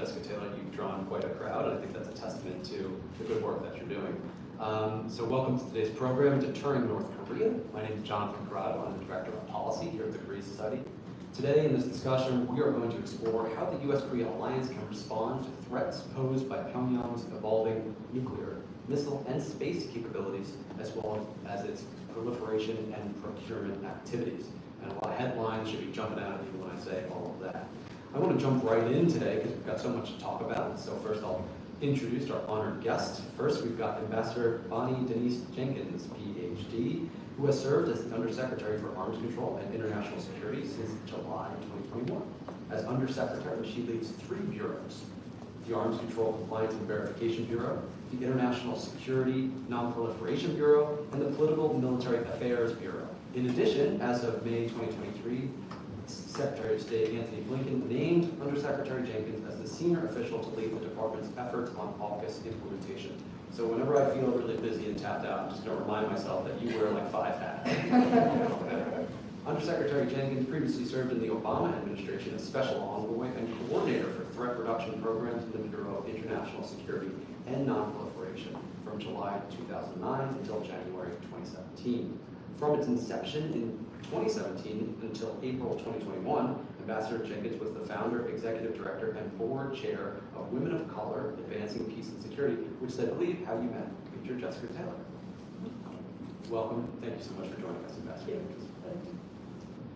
Jessica Taylor, you've drawn quite a crowd, and I think that's a testament to the good work that you're doing. So welcome to today's program, Deterring North Korea. My name is Jonathan Corrado. I'm the Director of Policy here at the Korea Society. Today in this discussion, we are going to explore how the U.S.-Korea alliance can respond to threats posed by Pyongyang's evolving nuclear, missile, and space capabilities, as well as its proliferation and procurement activities. And a lot of headlines should be jumping out at you when I say all of that. I want to jump right in today because we've got so much to talk about. So first I'll introduce our honored guests. First, we've got Ambassador Bonnie Denise Jenkins, PhD, who has served as the Undersecretary for Arms Control and International Security since July 2021. As Undersecretary, she leads 3 bureaus: the Arms Control Compliance and Verification Bureau, the International Security Non-Proliferation Bureau, and the Political Military Affairs Bureau. In addition, as of May 2023, Secretary of State Antony Blinken named Undersecretary Jenkins as the senior official to lead the department's efforts on AUKUS implementation. So whenever I feel really busy and tapped out, I'm just going to remind myself that you wear like 5 hats. Undersecretary Jenkins previously served in the Obama administration as Special Envoy and Coordinator for Threat Reduction Programs in the Bureau of International Security and Non-Proliferation from July 2009 until January 2017. From its inception in 2017 until April 2021, Ambassador Jenkins was the founder, executive director, and board chair of Women of Color Advancing Peace and Security, which is, I believe, how you met Major Jessica Taylor. Welcome. Thank you so much for joining us, Ambassador Jenkins.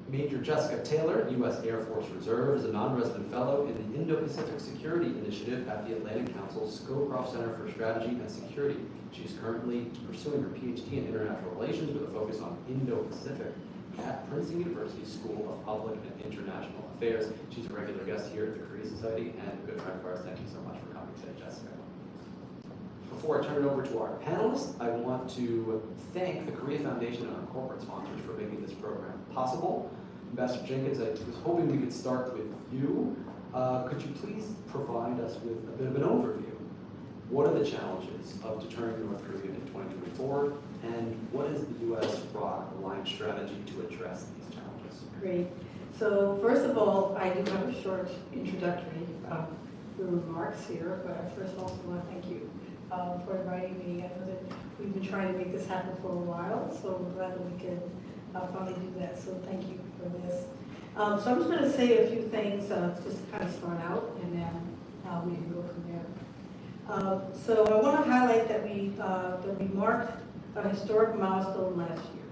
Major Jessica Taylor, U.S. Air Force Reserve, is a non-resident fellow in the Indo-Pacific Security Initiative at the Atlantic Council's Scowcroft Center for Strategy and Security. She's currently pursuing her PhD in International Relations with a focus on Indo-Pacific at Princeton University School of Public and International Affairs. She's a regular guest here at the Korea Society and a good friend of ours. Thank you so much for coming today, Jessica. Before I turn it over to our panelists, I want to thank the Korea Foundation and our corporate sponsors for making this program possible. Ambassador Jenkins, I was hoping we could start with you. Could you please provide us with a bit of an overview? What are the challenges of deterring North Korea in 2024, and what is the U.S.-ROC alliance strategy to address these challenges? Great. So first of all, I do have a short introductory remarks here, but I first also want to thank you for inviting me. I know that we've been trying to make this happen for a while, so we're glad that we can finally do that. So thank you for this. So I'm just going to say a few things just to kind of start out, and then we can go from there. So I want to highlight that we marked a historic milestone last year.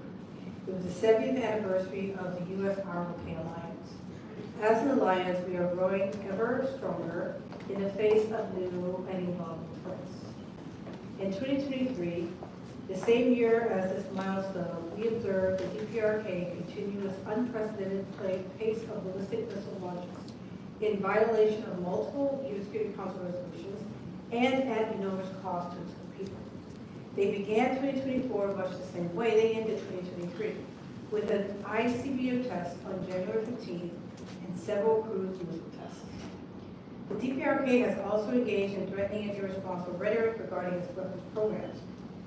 It was the 70th anniversary of the U.S.-ROK alliance. As an alliance, we are growing ever stronger in the face of new and evolving threats. In 2023, the same year as this milestone, we observed the DPRK continue its unprecedented pace of ballistic missile launches in violation of multiple U.S. Security Council resolutions and at enormous cost to its people. They began 2024 much the same way they ended 2023, with an ICBM test on January 15th and several cruise missile tests. The DPRK has also engaged in threatening and irresponsible rhetoric regarding its weapons programs,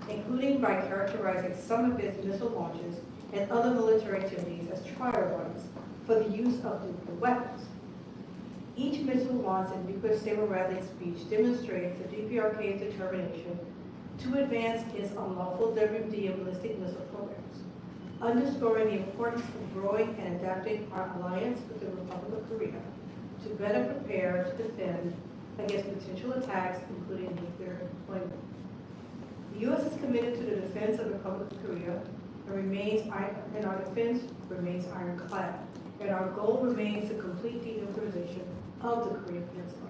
including by characterizing some of its missile launches and other military activities as trial runs for the use of nuclear weapons. Each missile launch and nuclear saber rattling speech demonstrates the DPRK's determination to advance its unlawful WMD and ballistic missile programs, underscoring the importance of growing and adapting our alliance with the Republic of Korea to better prepare to defend against potential attacks, including nuclear deployment. The U.S. is committed to the defense of the Republic of Korea and our defense remains ironclad, and our goal remains the complete denuclearization of the Korean Peninsula.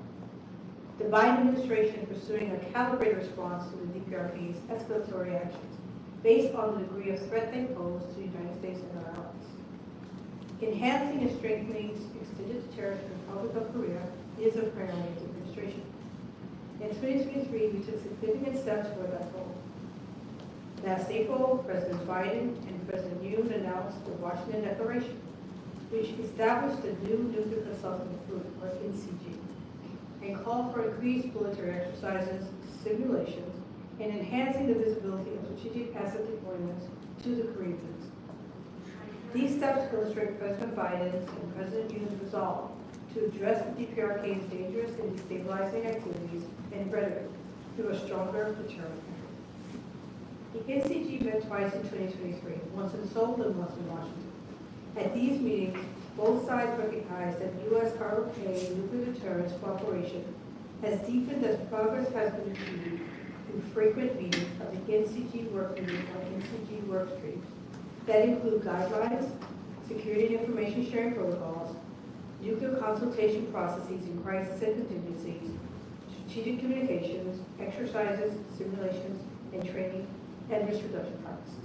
The Biden administration is pursuing a calibrated response to the DPRK's escalatory actions based on the degree of threat they pose to the United States and our allies. Enhancing and strengthening extended deterrence to the Republic of Korea is a priority of the administration. In 2023, we took significant steps toward that goal. Last April, President Biden and President Yoon announced the Washington Declaration, which established the new Nuclear Consulting Group, or NCG, and called for increased military exercises, simulations, and enhancing the visibility of strategic asset deployments to the Korean Peninsula. These steps illustrate President Biden's and President Yoon's resolve to address the DPRK's dangerous and destabilizing activities and rhetoric through a stronger deterrent effort. The NCG met twice in 2023, once in Seoul and once in Washington. At these meetings, both sides recognized that U.S.-ROK nuclear deterrence cooperation has deepened as progress has been achieved through frequent meetings of the NCG work group or NCG work streams that include guidelines, security and information sharing protocols, nuclear consultation processes in crisis and contingencies, strategic communications, exercises, simulations, and training, and risk reduction practices.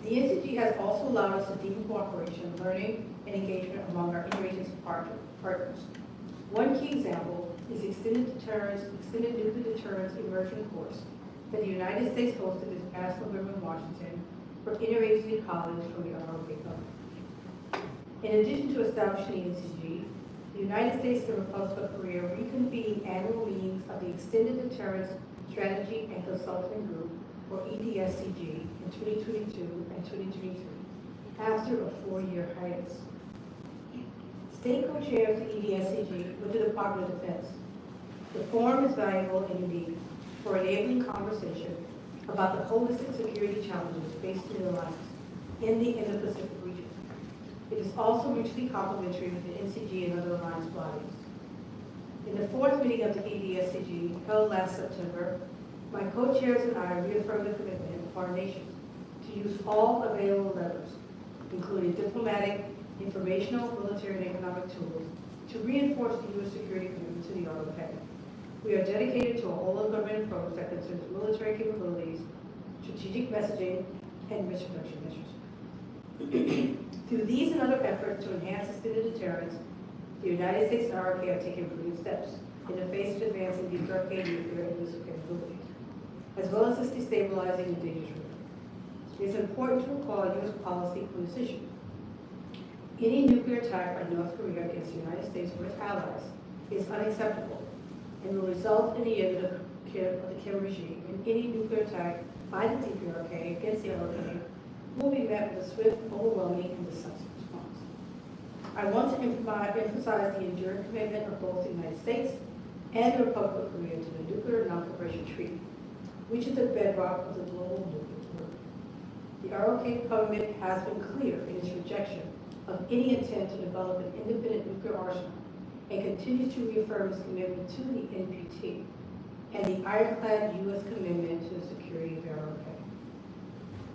The NCG has also allowed us to deepen cooperation, learning, and engagement among our interagency partners. One key example is extended nuclear deterrence immersion course that the United States hosted this past November in Washington for interagency colleagues from the ROK government. In addition to establishing the NCG, the United States and the Republic of Korea reconvened annual meetings of the Extended Deterrence Strategy and Consulting Group, or EDSCG, in 2022 and 2023, after a 4-year hiatus. State co-chairs of the EDSCG went to the Department of Defense. The forum is valuable and unique for enabling conversation about the holistic security challenges faced in the alliance in the Indo-Pacific region. It is also mutually complementary with the NCG and other alliance bodies. In the 4th meeting of the EDSCG held last September, my co-chairs and I reaffirmed the commitment of our nations to use all available levers, including diplomatic, informational, military, and economic tools, to reinforce the U.S. security commitment to the ROK. We are dedicated to a whole-of-government approach that considers military capabilities, strategic messaging, and risk reduction measures. Through these and other efforts to enhance extended deterrence, the United States and ROK have taken prudent steps in the face of advancing DPRK nuclear and missile capabilities, as well as destabilizing and dangerous rhetoric. It is important to recall U.S. policy on this issue. Any nuclear attack by North Korea against the United States or its allies is unacceptable and will result in the end of the Kim regime, and any nuclear attack by the DPRK against the ROK will be met with a swift, overwhelming, and decisive response. I want to emphasize the enduring commitment of both the United States and the Republic of Korea to the Nuclear Non-Proliferation Treaty, which is the bedrock of the global nuclear order. The ROK government has been clear in its rejection of any intent to develop an independent nuclear arsenal and continues to reaffirm its commitment to the NPT and the ironclad U.S. commitment to the security of the ROK.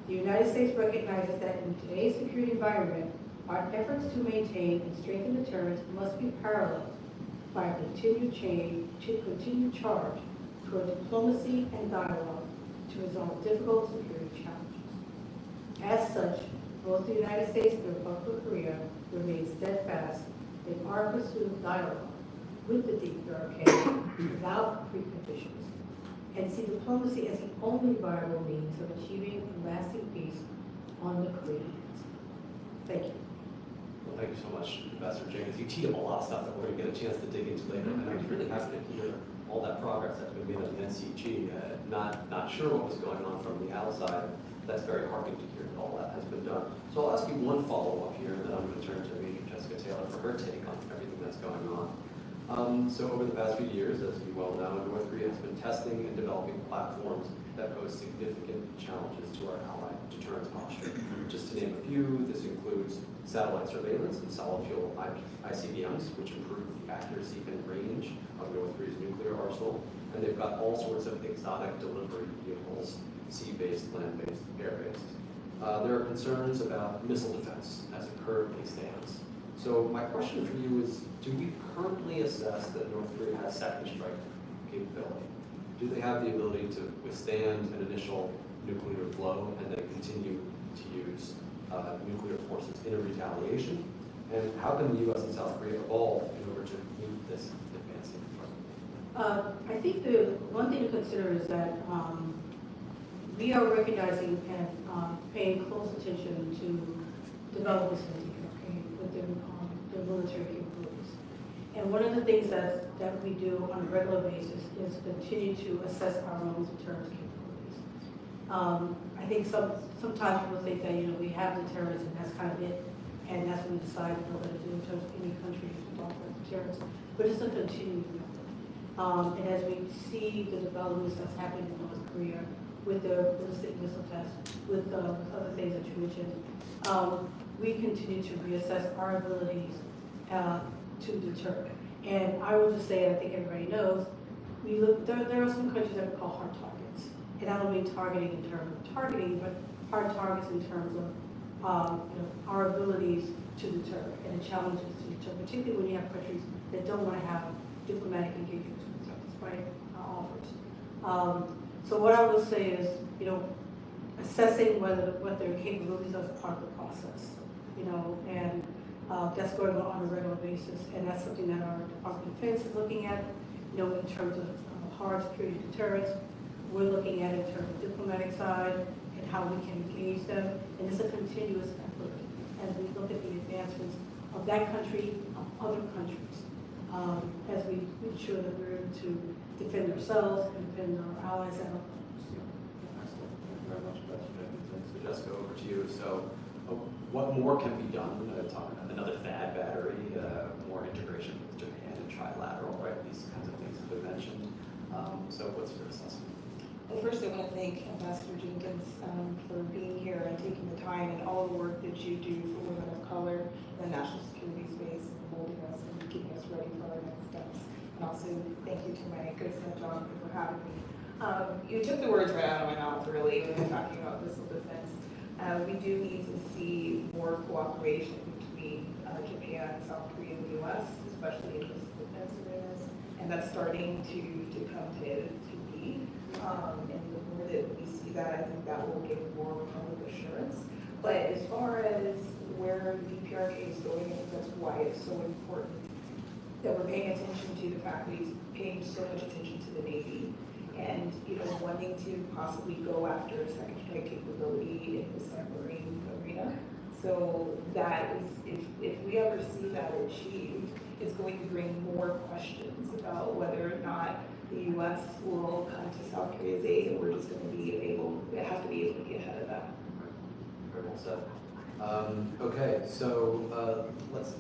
The United States recognizes that in today's security environment, our efforts to maintain and strengthen deterrence must be paralleled by a continued charge toward diplomacy and dialogue to resolve difficult security challenges. As such, both the United States and the Republic of Korea remain steadfast in our pursuit of dialogue with the DPRK without preconditions, and see diplomacy as the only viable means of achieving a lasting peace on the Korean Peninsula. Thank you. Well, thank you so much, Ambassador Jenkins. You teed up a lot of stuff that we're going to get a chance to dig into later, and I'm really happy to hear all that progress that's been made on the NCG. Not sure what was going on from the outside. That's very heartening to hear that all that has been done. So I'll ask you one follow-up here, and then I'm going to turn to Major Jessica Taylor for her take on everything that's going on. So over the past few years, as you well know, North Korea has been testing and developing platforms that pose significant challenges to our ally deterrence posture. Just to name a few, this includes satellite surveillance and solid fuel ICBMs, which improve the accuracy and range of North Korea's nuclear arsenal. And they've got all sorts of exotic delivery vehicles, sea-based, land-based, air-based. There are concerns about missile defense as it currently stands. So my question for you is, do we currently assess that North Korea has second strike capability? Do they have the ability to withstand an initial nuclear blow and then continue to use nuclear forces in a retaliation? And how can the U.S. and South Korea evolve in order to meet this advancing threat? I think the one thing to consider is that we are recognizing and paying close attention to developments in the DPRK with their military capabilities. And one of the things that we do on a regular basis is continue to assess our own deterrence capabilities. I think sometimes people think that we have deterrence and that's kind of it. and that's when we decided what we're going to do in terms of any country involved with terrorism. But it's a continuing effort. And as we see the developments that's happening in North Korea with the ballistic missile test, with other things that you mentioned, we continue to reassess our abilities to deter. And I will just say, I think everybody knows, we look. There are some countries that we call hard targets, and I don't mean targeting in terms of targeting, but hard targets in terms of our abilities to deter and the challenges to deter, particularly when you have countries that don't want to have diplomatic engagements with us, despite offers. So what I will say is, assessing what their capabilities are is part of the process, and that's going on a regular basis, and that's something that our Department of Defense is looking at, in terms of hard security deterrence. We're looking at it in terms of diplomatic side and how we can engage them, and it's a continuous effort as we look at the advancements of that country, of other countries, as we ensure that we're able to defend ourselves and defend our allies and our partners. Excellent. Thank you very much, Professor Jenkins. So Jessica, over to you. So what more can be done? Talking about another THAAD battery, more integration with Japan and trilateral, right? These kinds of things have been mentioned. So what's your assessment? Well, first I want to thank Ambassador Jenkins for being here and taking the time and all the work that you do for women of color in the national security space and molding us and getting us ready for our next steps. And also thank you to my good friend John for having me. You took the words right out of my mouth, really, when we're talking about missile defense. We do need to see more cooperation between Japan, South Korea, and the U.S., especially in missile defense arenas, and that's starting to come to be. And the more that we see that, I think that will give more public assurance. But as far as where the DPRK is going, I think that's why it's so important that we're paying attention to the fact that he's paying so much attention to the Navy and wanting to possibly go after a second strike capability in the submarine arena. So that is, if we ever see that achieved, it's going to bring more questions about whether or not the U.S. will come to South Korea's aid, and we're just going to be able, it has to be able to get ahead of that. Very well said. Okay, so let's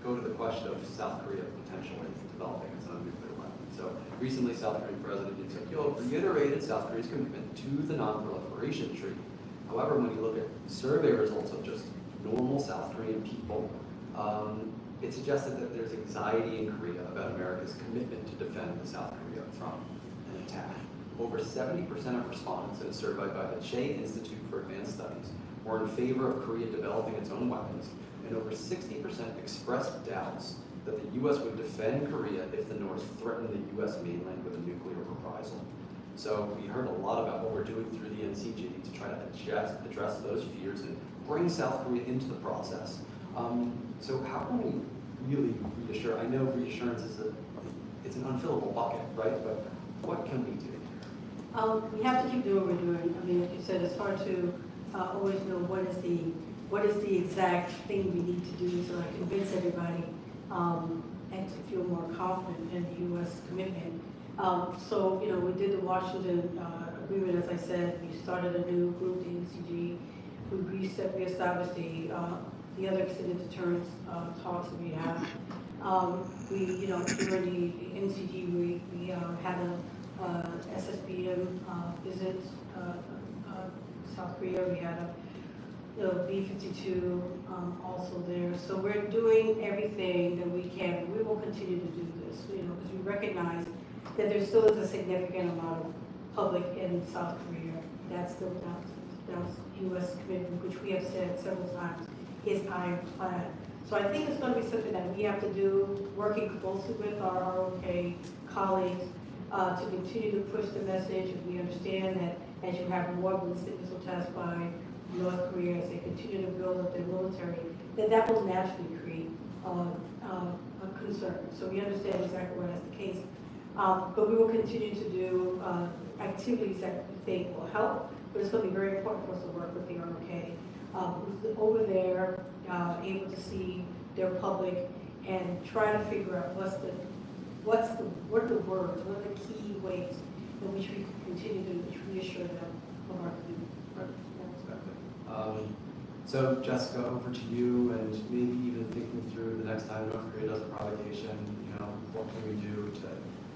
go to the question of South Korea potentially developing its own nuclear weapon. So recently, South Korean President Yoon Suk-yeol reiterated South Korea's commitment to the Non-Proliferation Treaty. However, when you look at survey results of just normal South Korean people, it suggested that there's anxiety in Korea about America's commitment to defend South Korea from an attack. Over 70% of respondents in a survey by the Che Institute for Advanced Studies were in favor of Korea developing its own weapons, and over 60% expressed doubts that the U.S. would defend Korea if the North threatened the U.S. mainland with a nuclear reprisal. So we heard a lot about what we're doing through the NCG to try to address those fears and bring South Korea into the process. So how can we really reassure? I know reassurance is it's an unfillable bucket, right? But what can we do? We have to keep doing what we're doing. I mean, like you said, it's hard to always know what is the exact thing we need to do to convince everybody and to feel more confident in the U.S. commitment. So we did the Washington agreement, as I said. We started a new group, the NCG. We reestablished the other extended deterrence talks that we have. During the NCG, we had a SSBM visit South Korea. We had a B-52 also there. So we're doing everything that we can. We will continue to do this, because we recognize that there still is a significant amount of public in South Korea that's still doubts U.S. commitment, which we have said several times is ironclad. So I think it's going to be something that we have to do, working closely with our ROK colleagues to continue to push the message. And we understand that as you have more ballistic missile tests by North Korea, as they continue to build up their military, that will naturally create a concern. So we understand exactly why that's the case. But we will continue to do activities that we think will help. But it's going to be very important for us to work with the ROK. Who's over there, able to see their public and try to figure out what are the words, what are the key ways in which we can continue to reassure them of our commitment. So Jessica, over to you, and maybe even thinking through the next time North Korea does a provocation, what can we do to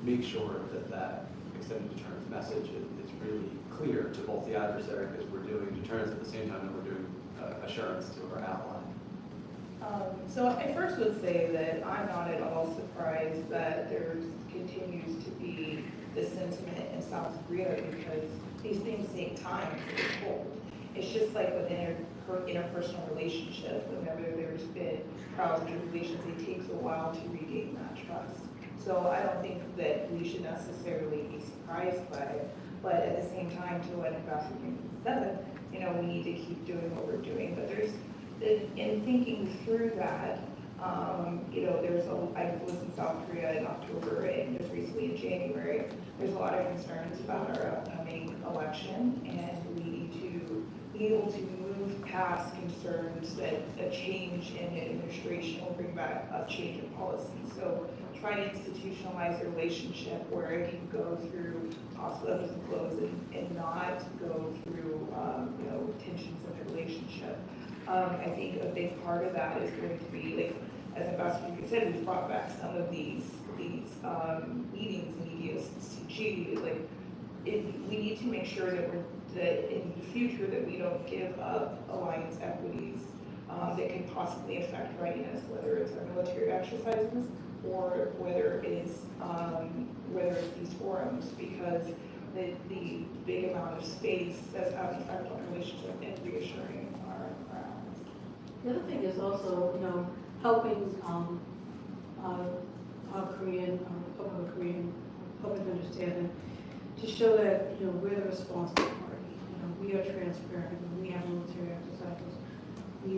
make sure that that extended deterrence message is really clear to both the adversary, because we're doing deterrence at the same time that we're doing assurance to our ally. So I first would say that I'm not at all surprised that there continues to be this sentiment in South Korea, because these things take time to take hold. It's just like with interpersonal relationship, whenever there's been trials and tribulations, it takes a while to regain that trust. So I don't think that we should necessarily be surprised by it, but at the same time, to what Ambassador Jenkins said, we need to keep doing what we're doing. But in thinking through that, I was in South Korea in October and just recently in January. There's a lot of concerns about our upcoming election, and we need to be able to move past concerns that a change in the administration will bring back a change in policy. So try to institutionalize a relationship where it can go through possible ebbs and flows and not go through tensions in the relationship. I think a big part of that is going to be, like, as Ambassador said, we've brought back some of these meetings in EDSCG. We need to make sure that in the future that we don't give up alliance equities that can possibly affect readiness, whether it's our military exercises or whether it's these forums, because the big amount of space that's having an effect on the relationship and reassuring our allies. The other thing is also, helping Korean public understanding to show that, we're the responsible party. We are transparent. When we have military exercises, we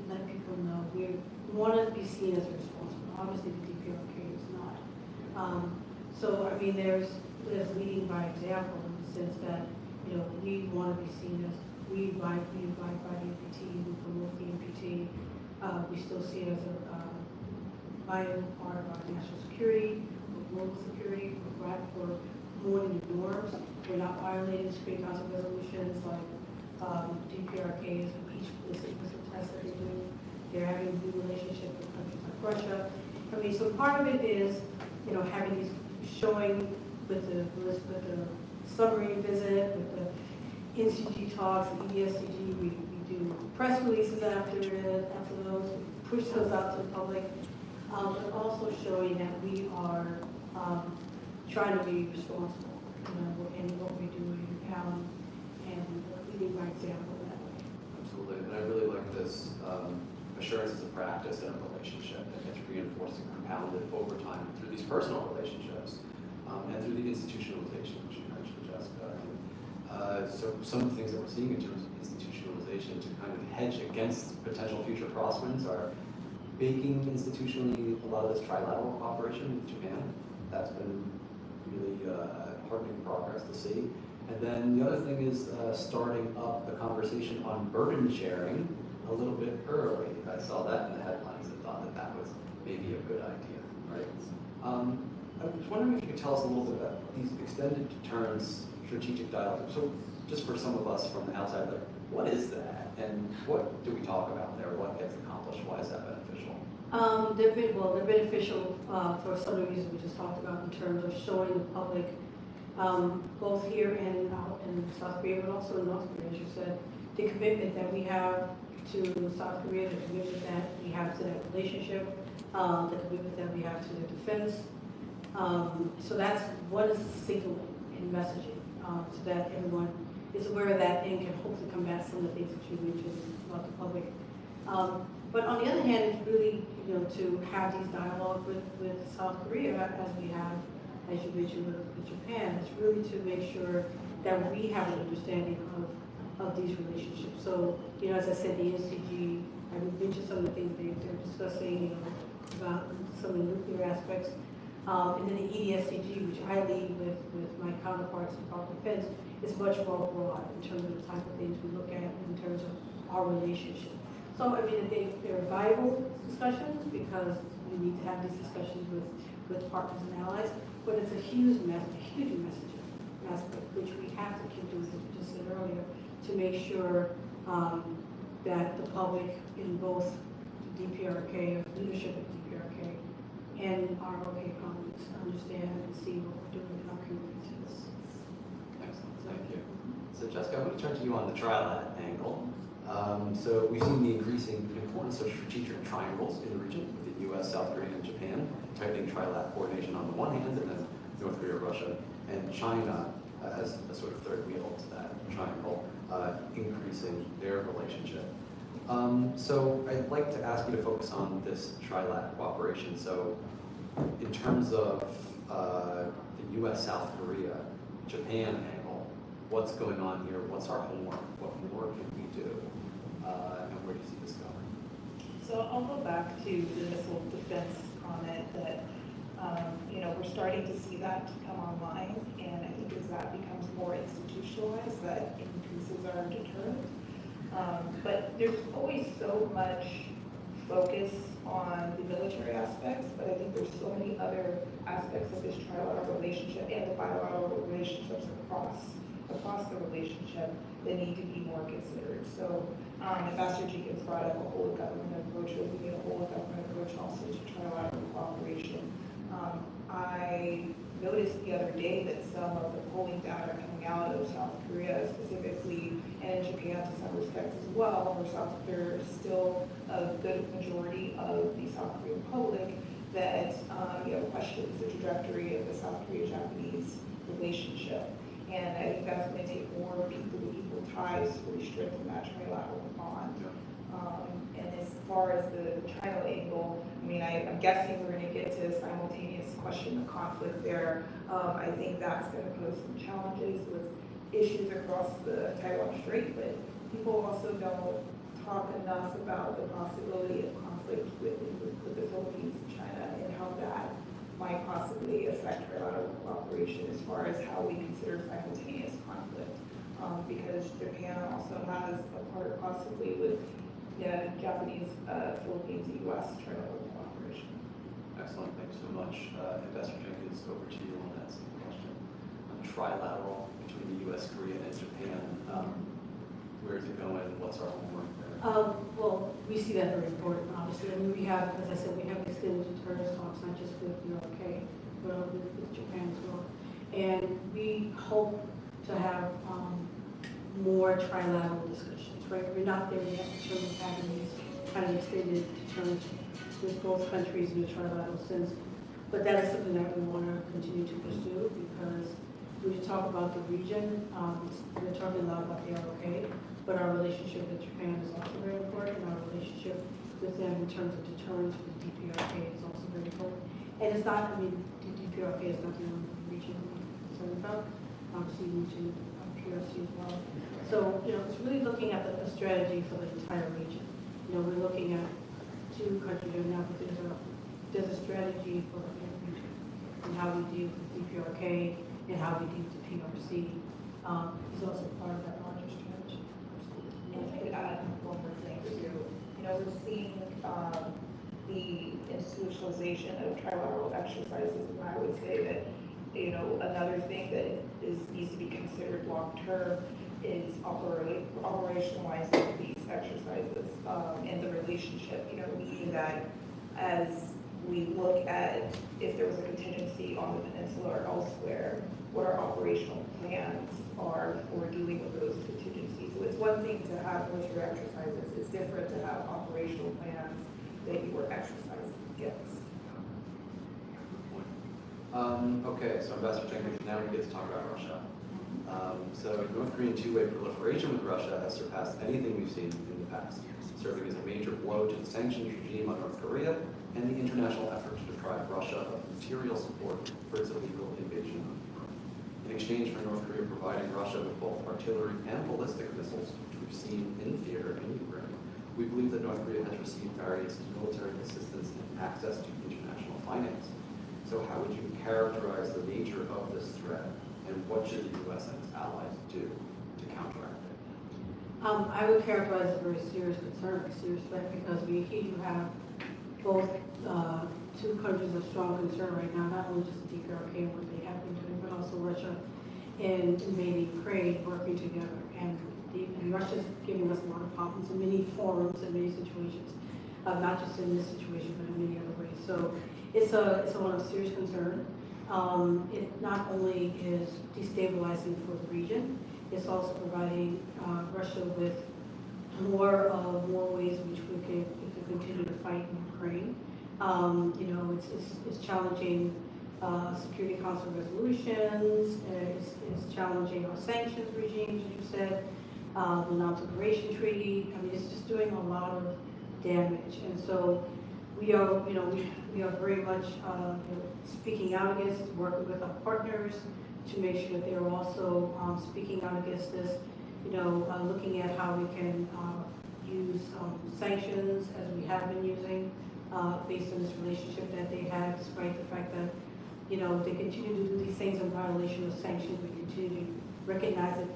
let people know we want to be seen as responsible. Obviously, the DPRK is not. There's leading by example in the sense that, we want to be seen as we abide by the NPT, we promote the NPT. We still see it as a vital part of our national security, global security. We're more than the norms. We're not violating Security Council resolutions like DPRK is each test that they do. They're having a good relationship with countries like Russia. So part of it is, having these showing with the submarine visit, with the NCG talks, the ESCG, we do press releases after those, push those out to the public, but also showing that we are trying to be responsible, in what we're doing, and leading by example that way. Absolutely, and I really like this assurance as a practice in a relationship that gets reinforced and compounded over time through these personal relationships and through the institutionalization, which you mentioned, Jessica. So some of the things that we're seeing in terms of institutionalization to kind of hedge against potential future crosswinds are baking institutionally a lot of this trilateral cooperation with Japan. That's been really heartening progress to see. And then the other thing is starting up the conversation on burden sharing a little bit early. I saw that in the headlines and thought that was maybe a good idea, right? I was wondering if you could tell us a little bit about these extended deterrence strategic dialogue. So just for some of us from the outside, what is that? And what do we talk about there? What gets accomplished? Why is that beneficial? They're beneficial for some of the reasons we just talked about in terms of showing the public, both here and in South Korea, but also in North Korea, as you said, the commitment that we have to South Korea, the commitment that we have to that relationship, the commitment that we have to the defense. So that's what is signaling and messaging, so that everyone is aware of that and can hopefully combat some of the things that you mentioned about the public. But on the other hand, it's really, to have these dialogues with South Korea, as we have, as you mentioned, with Japan. It's really to make sure that we have an understanding of these relationships. So, as I said, the NCG, I mentioned some of the things they're discussing, about some of the nuclear aspects. And then the EDSCG, which I lead with my counterparts in Department of Defense, is much more broad in terms of the type of things we look at in terms of our relationship. So, they're viable discussions because we need to have these discussions with partners and allies, but it's a huge message aspect, which we have to keep doing, as we just said earlier, to make sure that the public in both DPRK, leadership of DPRK, and our OK economies understand and see what we're doing in our communities. Excellent, thank you. So Jessica, I'm going to turn to you on the trilat angle. So we've seen the increasing importance of strategic triangles in the region with the US, South Korea, and Japan, tightening trilat coordination on the one hand, and then North Korea, Russia, and China as a sort of third wheel to that triangle, increasing their relationship. So I'd like to ask you to focus on this trilat cooperation. So in terms of the US, South Korea, Japan angle, what's going on here? What's our homework? What more can we do? And where do you see this going? So I'll go back to the missile defense comment that, we're starting to see that come online, and I think as that becomes more institutionalized, that increases our deterrent. But there's always so much focus on the military aspects, but I think there's so many other aspects of this trilateral relationship and the bilateral relationships across the relationship that need to be more considered. So Ambassador Jenkins brought up a whole government approach, we need a whole government approach also to trilateral cooperation. I noticed the other day that some of the polling data coming out of South Korea specifically, and Japan to some respect as well, where there's still a good majority of the South Korean public that questions the trajectory of the South Korea-Japanese relationship. And I think that's going to take more people-to-people ties to really strengthen that trilateral bond. And as far as the China angle, I'm guessing we're going to get to a simultaneous question of conflict there. I think that's going to pose some challenges with issues across the Taiwan Strait, but people also don't talk enough about the possibility of conflict with the Philippines and China and how that might possibly affect trilateral cooperation as far as how we consider simultaneous conflict. Because Japan also has a part possibly with Japanese, Philippines, and U.S. trilateral cooperation. Excellent, thanks so much. Ambassador Jenkins, over to you on that same question. Trilateral between the US, Korea, and Japan. Where is it going? What's our homework there? Well, we see that very important, obviously. We have, as I said, we have extended deterrence talks, not just with the UK, but with Japan as well. And we hope to have more trilateral discussions, right? We're not there yet in terms of having these kind of extended deterrence with both countries in a trilateral sense. But that is something that we want to continue to pursue, because when you talk about the region, we're talking a lot about the AUKUS, but our relationship with Japan is also very important, and our relationship with them in terms of deterrence with DPRK is also very important. And it's not, the DPRK is not the only region we're concerned about. Obviously, we need to PRC as well. So, it's really looking at the strategy for the entire region. We're looking at two countries right now, but there's a strategy for the region and how we deal with DPRK and how we deal with the PRC is also part of that larger strategy. And if I could add one more thing too. We're seeing the institutionalization of trilateral exercises, and I would say that another thing that needs to be considered long term is operationalizing these exercises and the relationship. Meaning that as we look at if there was a contingency on the peninsula or elsewhere, what our operational plans are for dealing with those contingencies. So it's one thing to have military exercises, it's different to have operational plans that you are exercising against. Okay, so Ambassador Jenkins, now we get to talk about Russia. So North Korean two-way proliferation with Russia has surpassed anything we've seen in the past, serving as a major blow to the sanctions regime on North Korea and the international effort to deprive Russia of material support for its illegal invasion of Ukraine. In exchange for North Korea providing Russia with both artillery and ballistic missiles, which we've seen in theater in Ukraine, we believe that North Korea has received various military assistance and access to international finance. So how would you characterize the nature of this threat, and what should the U.S. and its allies do to counteract it? I would characterize it as a very serious concern, a serious threat, because we do have both two countries of strong concern right now, not only just the DPRK and what they have been doing, but also Russia and invading Ukraine working together. And and Russia's giving us a lot of problems in many forums and many situations, not just in this situation, but in many other ways. So it's a one of serious concern. It not only is destabilizing for the region, it's also providing Russia with more ways in which we can continue to fight in Ukraine. It's challenging Security Council resolutions. It's challenging our sanctions regimes, as you said, the non-proliferation treaty. I mean, it's just doing a lot of damage, and so we are very much speaking out against it, working with our partners to make sure that they're also speaking out against this. Looking at how we can use sanctions as we have been using based on this relationship that they have, despite the fact that they continue to do these things in violation of sanctions. We continue to recognize that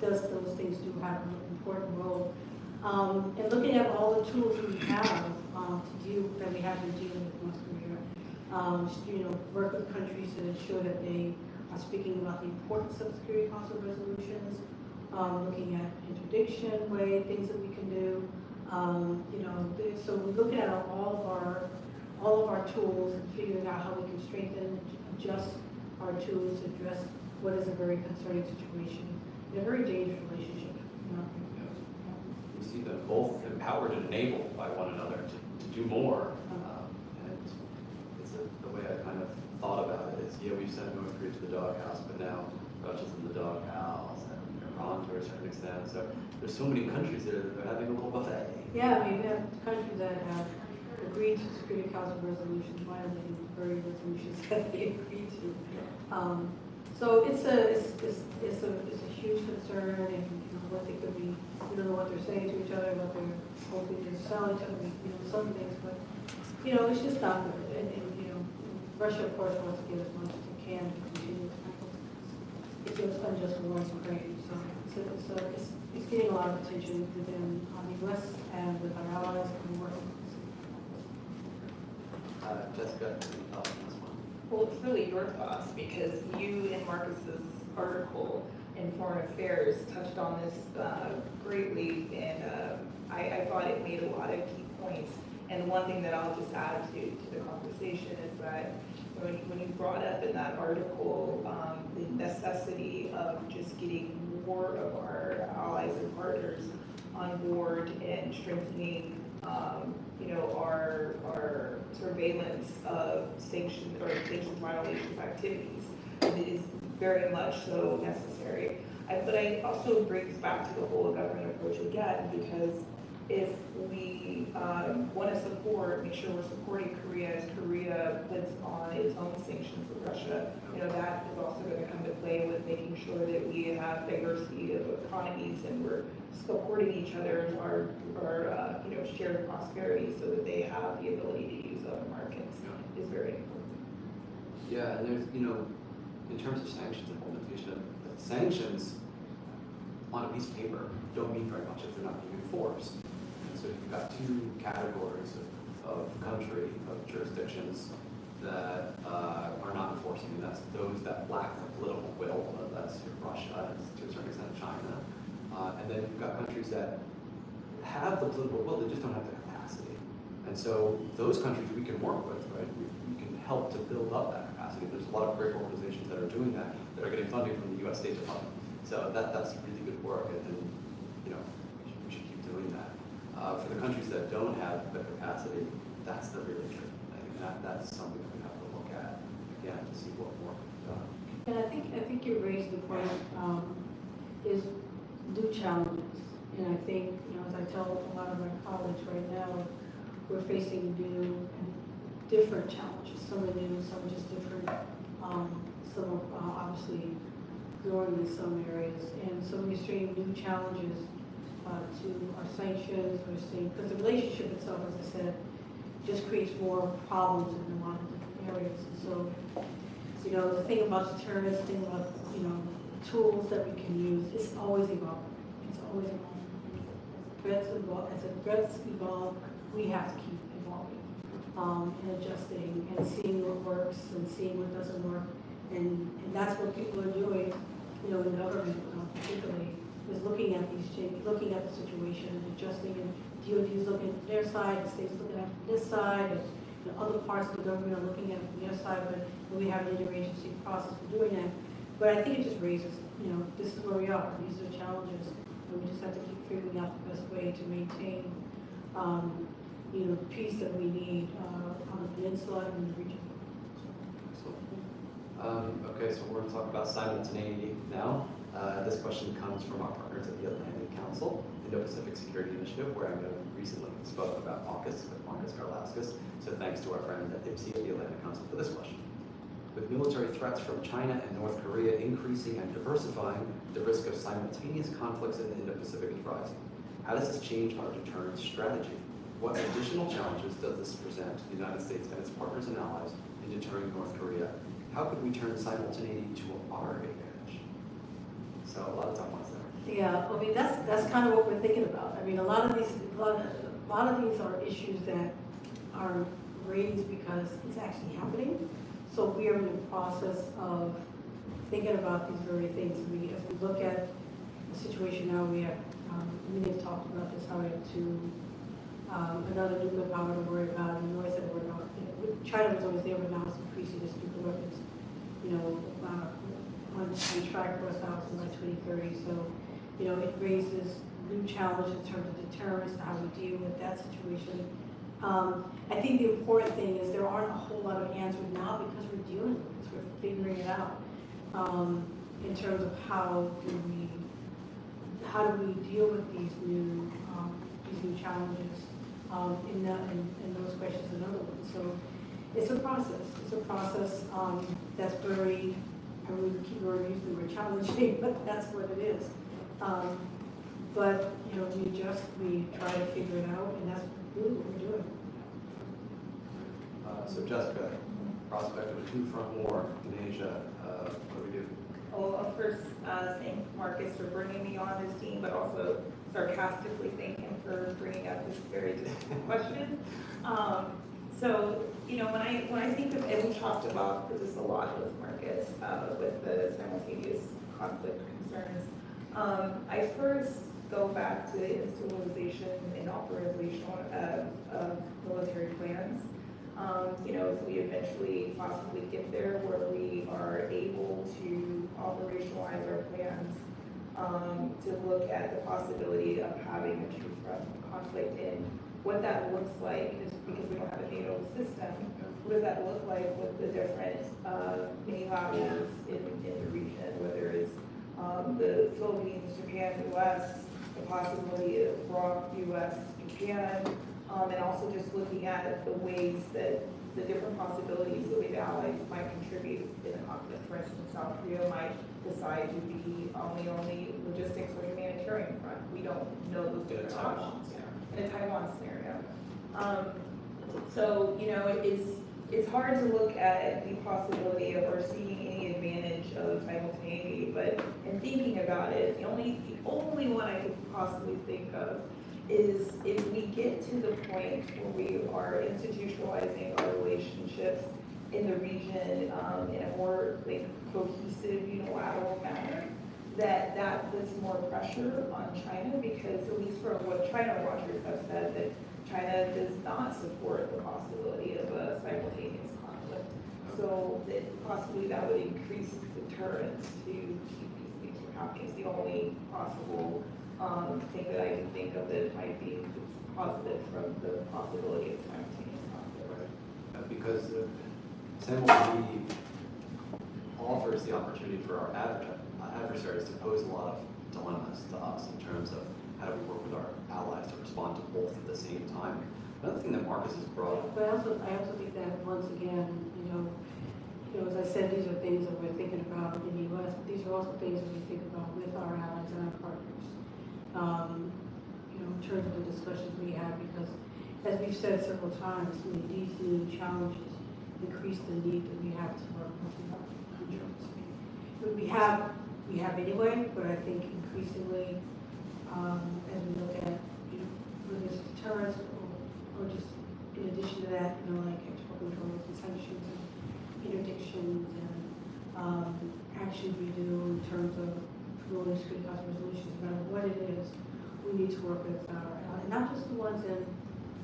those things do have an important role. And looking at all the tools we have that we have been dealing with North Korea, work with countries to ensure that they are speaking about the importance of Security Council resolutions, looking at interdiction things that we can do. So we're looking at all of our tools and figuring out how we can strengthen, adjust our tools to address what is a very concerning situation, in a very dangerous relationship. We see them both empowered and enabled by one another to do more. And it's the way I kind of thought about it is, we've sent North Korea to the doghouse, but now Russia's in the doghouse, and Iran to a certain extent. So there's so many countries that are having a little buffet. Yeah, we have countries that have agreed to Security Council resolutions, violating the very resolutions that they agreed to. So it's a huge concern, and what they could be. We don't know what they're saying to each other, what they're hoping to sell each other. Some things, but it's just not good. And Russia, of course, wants to get as much as it can to continue to unjust war in Ukraine. So it's getting a lot of attention within the U.S. and with our allies and working. Jessica, any thoughts on this one? Well, it's really your thoughts, because you and Marcus's article in Foreign Affairs touched on this greatly, and I thought it made a lot of key points. And one thing that I'll just add to the conversation is that when you brought up in that article the necessity of just getting more of our allies and partners on board and strengthening our surveillance of sanctions violations activities, it is very much so necessary. But it also brings back to the whole government approach again, because if we want to make sure we're supporting Korea as Korea puts on its own sanctions with Russia, that is also going to come to play with making sure that we have diversity of economies and we're supporting each other in our shared prosperity, so that they have the ability to use other markets is very important. Yeah, and there's, in terms of sanctions implementation, sanctions on a piece of paper don't mean very much if they're not being enforced. And so you've got two categories of country, of jurisdictions that are not enforcing, and that's those that lack the political will. That's Russia, and to a certain extent China. And then you've got countries that have the political will, they just don't have the capacity. And so those countries we can work with, right? We can help to build up that capacity. There's a lot of great organizations that are doing that are getting funding from the U.S. State Department. So that's really good work, and we should keep doing that. For the countries that don't have the capacity, that's the real issue. I think that's something that we have to look at again to see what more can be done. And I think you raised the point is new challenges. And I think, as I tell a lot of my colleagues right now, we're facing new and different challenges. Some are new, some are just different. Some are obviously growing in some areas. And so we're seeing new challenges to our sanctions. We're seeing, because the relationship itself, as I said, just creates more problems in a lot of different areas. And so, the thing about deterrence, the thing about, tools that we can use, it's always evolving. It's always evolving. As the threats evolve, we have to keep evolving and adjusting and seeing what works and seeing what doesn't work. And that's what people are doing, in government particularly, is looking at these changes, looking at the situation and adjusting, and DOD is looking at their side, the state's looking at this side, and other parts of the government are looking at it from their side, but we have an interagency process for doing that. But I think it just raises, this is where we are, these are the challenges, and we just have to keep figuring out the best way to maintain, the peace that we need on the peninsula and in the region. Okay, so we're going to talk about simultaneity now. This question comes from our partners at the Atlantic Council, Indo-Pacific Security Initiative, where I know recently spoke about AUKUS with Marcus Karlauskas. So thanks to our friends at IPSI at the Atlantic Council for this question. With military threats from China and North Korea increasing and diversifying, the risk of simultaneous conflicts in the Indo-Pacific is rising. How does this change our deterrence strategy? What additional challenges does this present to the United States and its partners and allies in deterring North Korea? How could we turn simultaneity to our advantage? So a lot of tough ones there. Yeah, I mean that's kind of what we're thinking about. I mean a lot of these are issues that are raised because it's actually happening. So we are in the process of thinking about these very things. As we look at the situation now, we have we've talked about this, how we have another nuclear power to worry about. And always said we're not. China was always there, but now it's increasing its nuclear weapons. On track for 1,000 by 2030. So, it raises new challenges in terms of deterrence and how we deal with that situation. I think the important thing is there aren't a whole lot of answers now because we're dealing with this, we're figuring it out in terms of how do we deal with these new challenges in those questions and other ones. So it's a process. It's a process that's very, I would keep using the word challenging, but that's what it is. But we try to figure it out, and that's really what we're doing. So Jessica, prospect of a two-front war in Asia, what do we do? I'll first thank Marcus for bringing me on this team, but also sarcastically thank him for bringing up this very difficult question. So, when I think of, and we talked about this a lot with Marcus, with the simultaneous conflict concerns, I first go back to the institutionalization and operationalization of military plans. If we eventually possibly get there where we are able to operationalize our plans, to look at the possibility of having a true front conflict and what that looks like is because we don't have a NATO system. What does that look like with the different mini-levels in the region, whether it's the Philippines, Japan, US, the possibility of Iraq, US, Japan, and also just looking at the ways that the different possibilities that the allies might contribute in the conflict. For instance, South Korea might decide to be on the only logistics or humanitarian front. We don't know those different options. In a Taiwan scenario. So, it's hard to look at the possibility of or seeing any advantage of simultaneity, but in thinking about it, the only one I could possibly think of is if we get to the point where we are institutionalizing our relationships in the region in a more cohesive, unilateral manner, that puts more pressure on China, because at least from what China watchers have said, that China does not support the possibility of a simultaneous conflict. So that possibly that would increase deterrence to keep these things from happening. It's the only possible thing that I can think of that might be positive from the possibility of simultaneous conflict. Because simultaneity offers the opportunity for our adversaries to pose a lot of dilemmas to us in terms of how do we work with our allies to respond to both at the same time. Another thing that Marcus has brought up. But I also think that once again, as I said, these are things that we're thinking about in the U.S., but these are also things that we think about with our allies and our partners. In terms of the discussions we have, because as we've said several times, these new challenges increase the need that we have to work with our countries. We have anyway, but I think increasingly, as we look at whether it's deterrence or just in addition to that, like export controls and sanctions and interdictions and actions we do in terms of rules, because resolutions, no matter what it is, we need to work with our, and not just the ones in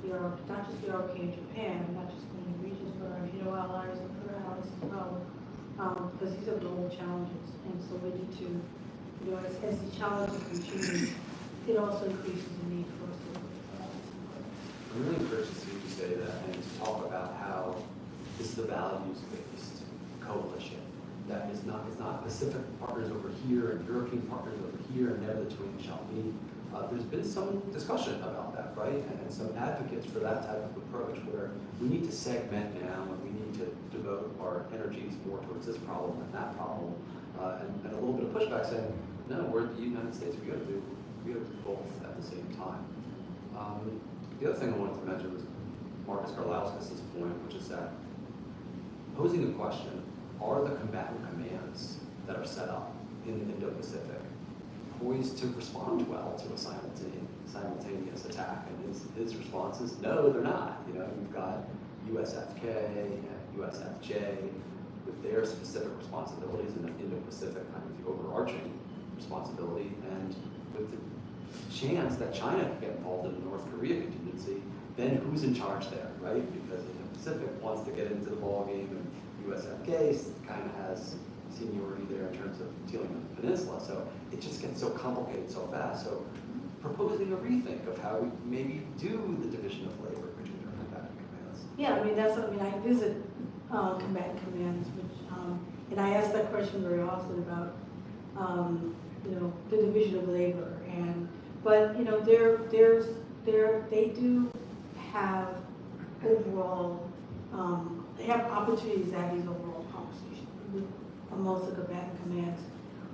Europe, not just Europe and Japan, not just in the regions, but our NATO allies and other allies as well, because these are global challenges, and so we need to, as these challenges continue, it also increases the need for us to work with our allies. I'm really encouraged to see you say that and to talk about how this is a values-based coalition. That is not, it's not Pacific partners over here and European partners over here and there the twain shall meet. There's been some discussion about that, right? And some advocates for that type of approach where we need to segment now and we need to devote our energies more towards this problem and that problem. And a little bit of pushback saying, no, we're the United States, we gotta do both at the same time. The other thing I wanted to mention was Marcus Garlauskas' point, which is that posing the question, are the combatant commands that are set up in the Indo-Pacific poised to respond well to a simultaneous attack? And his response is, no, they're not. You've got USFK and USFJ with their specific responsibilities in the Indo-Pacific, kind of the overarching responsibility, and with the chance that China could get involved in the North Korea contingency, then who's in charge there, right? Because the Pacific wants to get into the ballgame, and USFK kind of has seniority there in terms of dealing with the peninsula. So it just gets so complicated so fast. So proposing a rethink of how we maybe do the division of labor between our combatant commands. Yeah, I visit combatant commands, which, and I ask that question very often about, the division of labor. But they do have overall, they have opportunities to have these overall conversations amongst the combatant commands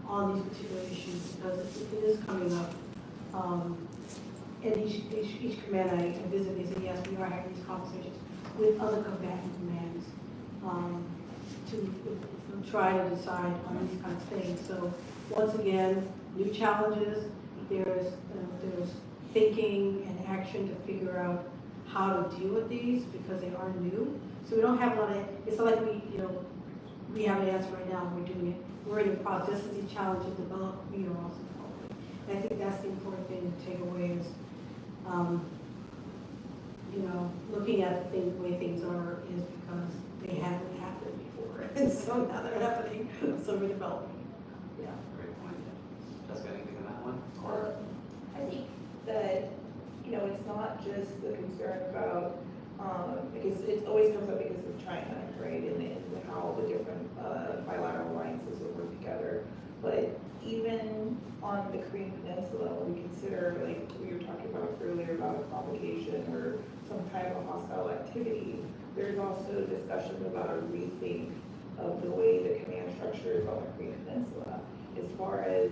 on these particular issues, because it is coming up. And each command I visit, they say, yes, we are having these conversations with other combatant commands to try to decide on these kinds of things. So once again, new challenges. There's thinking and action to figure out how to deal with these because they are new. So we don't have a lot of, it's not like we have an answer right now, we're doing it. We're in the process as these challenges develop, we are also developing. And I think that's the important thing to take away is, looking at the way things are is because they haven't happened before. And so now they're happening, so we're developing. Yeah. Great point. Jessica, anything on that one? I think that, it's not just the concern about, because it always comes up because of China, right, and how the different bilateral alliances will work together. But even on the Korean Peninsula, when we consider, like we were talking about earlier about a provocation or some type of hostile activity, there's also discussion about a rethink of the way the command structure is on the Korean Peninsula. As far as,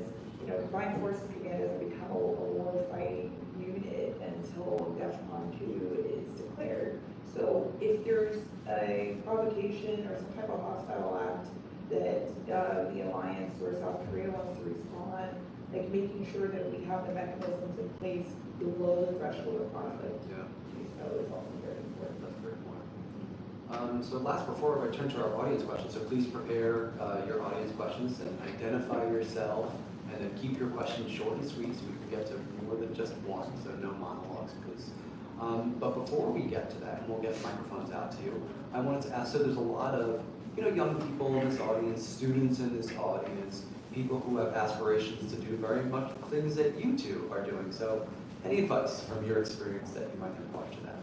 Combined Forces Command doesn't become a war-fighting unit until DEFCON 2 is declared. So if there's a provocation or some type of hostile act that the alliance or South Korea wants to respond, like making sure that we have the mechanisms in place below the threshold of conflict. Yeah. So it's also very important. That's a great point. So before I turn to our audience questions, so please prepare your audience questions and identify yourself, and then keep your questions short and sweet so we can get to more than just one, so no monologues, please. But before we get to that, and we'll get microphones out to you, I wanted to ask, so there's a lot of young people in this audience, students in this audience, people who have aspirations to do very much things that you two are doing. So any advice from your experience that you might impart to them?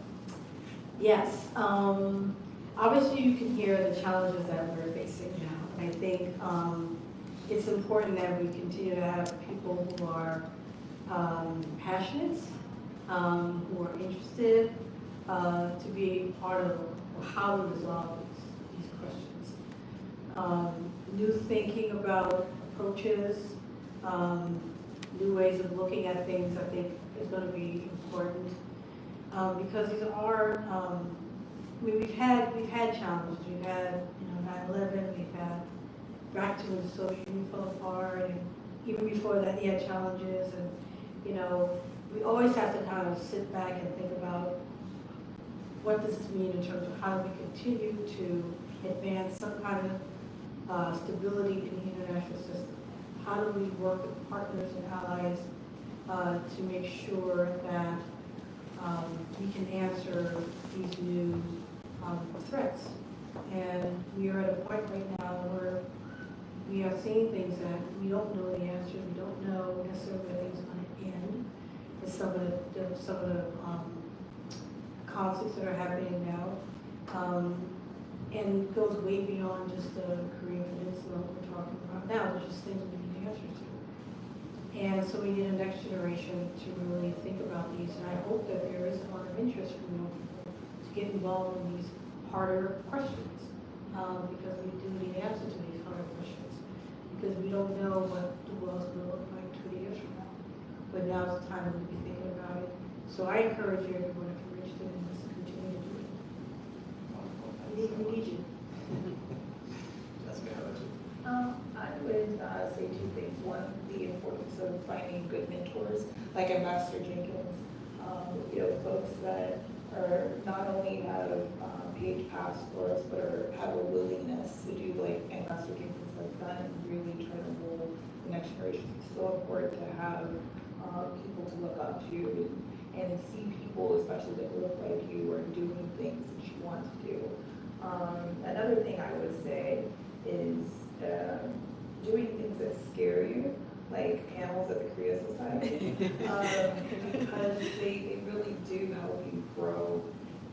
Yes. Obviously, you can hear the challenges that we're facing now. And I think it's important that we continue to have people who are passionate, who are interested to be part of how we resolve these questions. New thinking about approaches, new ways of looking at things, I think is going to be important because these are. We've had challenges. We've had 9/11. We've had back to when the Soviet Union fell apart, and even before that, he had challenges. And we always have to kind of sit back and think about what does this mean in terms of how do we continue to advance some kind of stability in the international system. how do we work with partners and allies to make sure that we can answer these new threats. And we are at a point right now where we are seeing things that we don't know the answer. We don't know necessarily where things are going to end. And some of the conflicts that are happening now, and goes way beyond just the Korean Peninsula we're talking about now, which is things we need answers to. And so we need a next generation to really think about these. And I hope that there is a lot of interest from young people to get involved in these harder questions, because we do need answers to these harder questions, because we don't know what the world's going to look like 20 years from now. But now's the time to be thinking about it. So I encourage everyone if you're interested in this to continue to do it. We need you. Jessica, how about you? I would say two things. One, the importance of finding good mentors, like Ambassador Jenkins, folks that are not only have page passports, but have a willingness to do like Ambassador Jenkins has done and really try to mold the next generation. It's so important to have people to look up to and see people, especially that look like you, are doing things that you want to do. Another thing I would say is doing things that scare you, like panels at the Korea Society, because they really do help you grow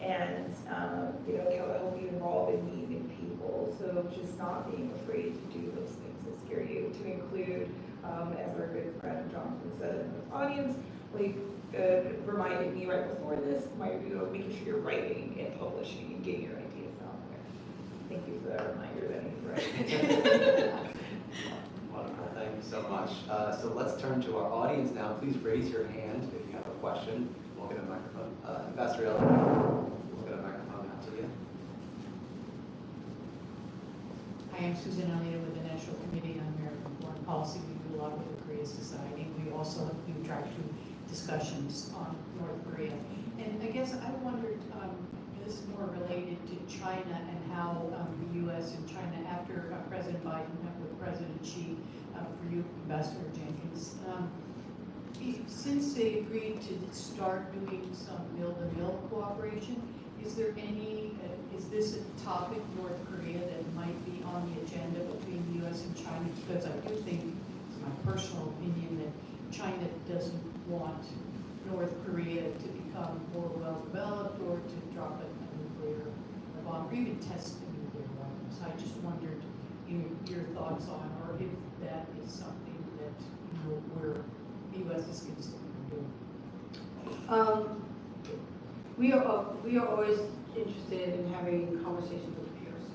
and help you evolve in meeting people. So just not being afraid to do those things that scare you. To include, as our good friend Jonathan said in the audience, reminded me right before this, making sure you're writing and publishing and getting your ideas out there. Thank you for that reminder that he's right. Wonderful, thank you so much. So let's turn to our audience now. Please raise your hand if you have a question. We'll get a microphone. Ambassador Ellen, we'll get a microphone out to you. Hi, I'm Susan Elliott with the National Committee on American Foreign Policy. We do a lot with the Korea Society. We also do track through discussions on North Korea. And I guess I wondered, this is more related to China and how the U.S. and China, after President Biden met with President Xi, for you, Ambassador Jenkins, since they agreed to start doing some mill-to-mill cooperation, is there any, is this a topic, North Korea, that might be on the agenda between the U.S. and China? Because I do think, it's my personal opinion, that China doesn't want North Korea to become more well-developed or to drop a nuclear bomb or even test a nuclear weapon. So I just wondered your thoughts on, or if that is something that where the U.S. is considering doing. We are always interested in having conversations with peers,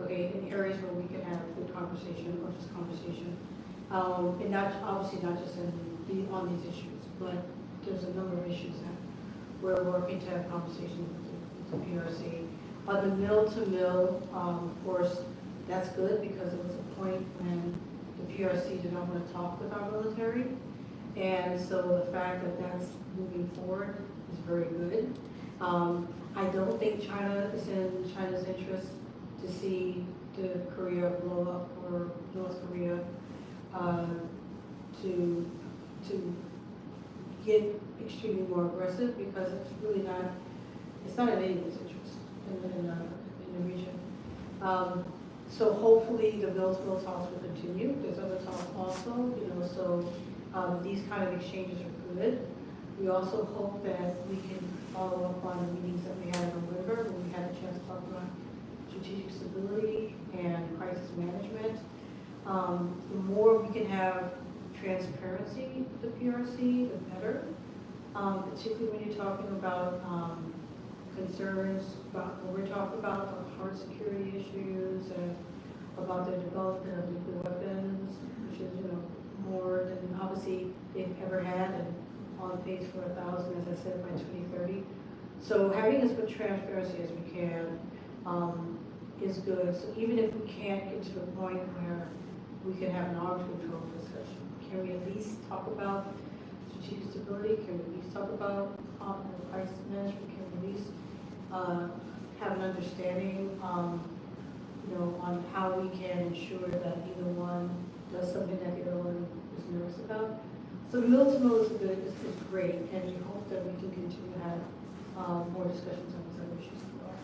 okay, in areas where we can have good conversation or just conversation, and not obviously not just on these issues, but there's a number of issues that we're working to have conversations with the PRC. On the mill-to-mill, of course, that's good because it was a point when the PRC did not want to talk with our military, and so the fact that that's moving forward is very good. I don't think China is in China's interest to see the Korea blow up or North Korea to get extremely more aggressive, because it's really not, it's not in anyone's interest in the region. So hopefully the mill-to-mill talks will continue. There's other talks also, so these kind of exchanges are good. We also hope that we can follow up on the meetings that we had in November, when we had a chance to talk about strategic stability and crisis management. The more we can have transparency with the PRC, the better, particularly when you're talking about concerns about what we're talking about hard security issues and about the development of nuclear weapons, which is more than obviously they've ever had, and on pace for 1,000, as I said, by 2030. So having as much transparency as we can is good. So even if we can't get to the point where we can have an arms control discussion, can we at least talk about strategic stability? Can we at least talk about crisis management? Can we at least have an understanding, on how we can ensure that either one does something that the other one So the ultimate is great, and we hope that we can continue to have more discussions on these other issues as well.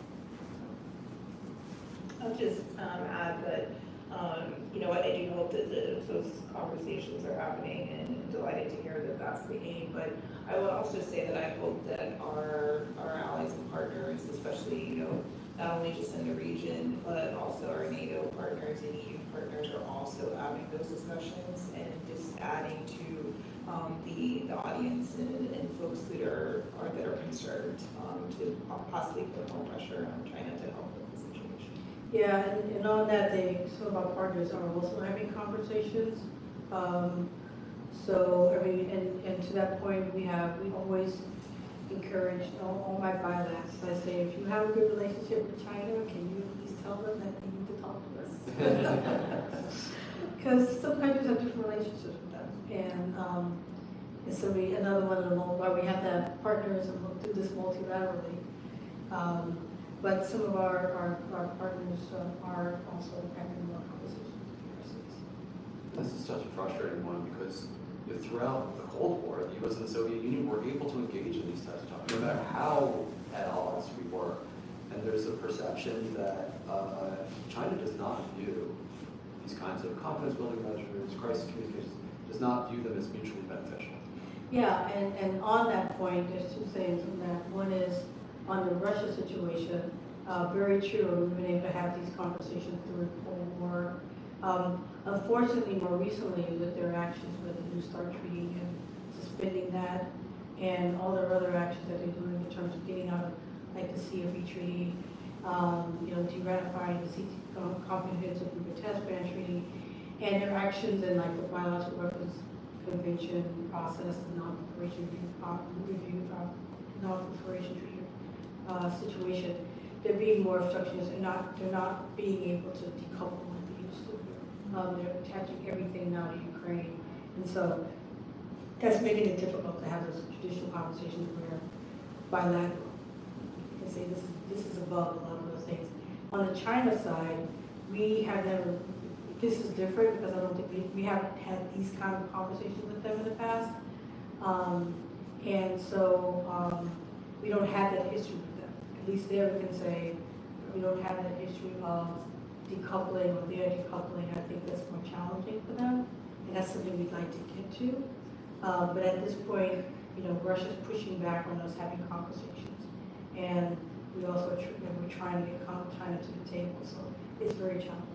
I'll just add that, you know, I do hope that those conversations are happening, and I'm delighted to hear that that's the aim. But I will also say that I hope that our allies and partners, especially, you know, not only just in the region, but also our NATO partners and EU partners are also having those discussions and just adding to the audience and folks that are concerned to possibly put more pressure on China to help with the situation. Yeah, and on that, some of our partners are also having conversations. So, I mean, and to that point, we always encourage all my bilaterals. I say, if you have a good relationship with China, can you please tell them that they need to talk to us? Because some countries have different relationships with them. And so another one of the why we have to have partners and we'll do this multilaterally. But some of our partners are also having more conversations with This is such a frustrating one because throughout the Cold War, the U.S. and the Soviet Union were able to engage in these types of topics, no matter how at odds we were. And there's a perception that China does not view these kinds of confidence-building measures, crisis communications, does not view them as mutually beneficial. Yeah, and on that point, there's two things on that. One is on the Russia situation, very true, we've been able to have these conversations through the Cold War. Unfortunately, more recently, with their actions with the New START treaty and suspending that, and all their other actions that they're doing in terms of getting out of, like the CFE treaty, you know, de-ratifying the Comprehensive Nuclear Test Ban treaty, and their actions in like the Biological Weapons Convention process, the non-proliferation non-proliferation treaty situation. They're being more obstructionist, and they're not being able to decouple like they used to. They're attaching everything now to Ukraine, and so that's making it difficult to have those traditional conversations where bilateral. You can say this is above a lot of those things. On the China side, we have never. This is different because I don't think we haven't had these kind of conversations with them in the past, and so we don't have that history with them. At least there we can say we don't have that history of decoupling or their decoupling. I think that's more challenging for them, and that's something we'd like to get to. But at this point, you know, Russia's pushing back on us having conversations, and we also we're trying to get China to the table. So it's very challenging.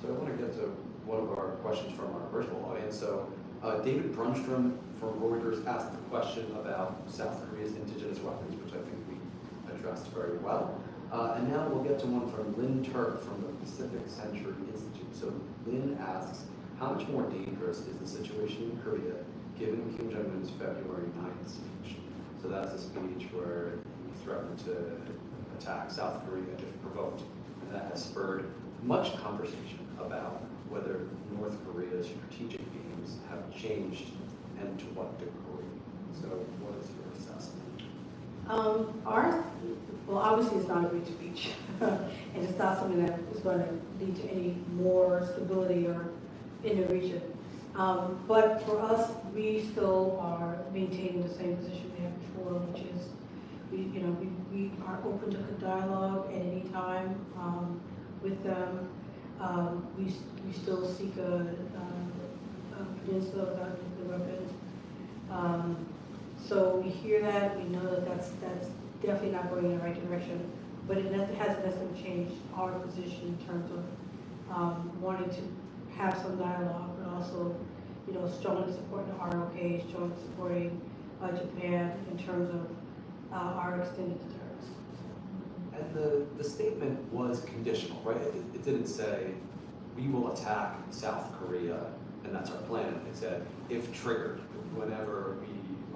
So I want to get to one of our questions from our virtual audience. So David Brunstrom from Reuters asked a question about South Korea's indigenous weapons, which I think we addressed very well. And now we'll get to one from Lynn Turk from the Pacific Century Institute. So Lynn asks, how much more dangerous is the situation in Korea given Kim Jong-un's February 9th speech? So that's a speech where he threatened to attack South Korea if provoked. And that has spurred much conversation about whether North Korea's strategic aims have changed and to what degree. So what is your assessment? Well, obviously it's not a great speech, and it's not something that is going to lead to any more stability or in the region. But for us, we still are maintaining the same position we had before, which is we are open to dialogue at any time with them. We still seek a peninsula without nuclear weapons. So we hear that, we know that that's definitely not going in the right direction, but it hasn't necessarily changed our position in terms of wanting to have some dialogue, but also, you know, strongly supporting the ROK, strongly supporting Japan in terms of our extended deterrence. And the statement was conditional, right? It didn't say, we will attack South Korea, and that's our plan. It said, if triggered, whenever we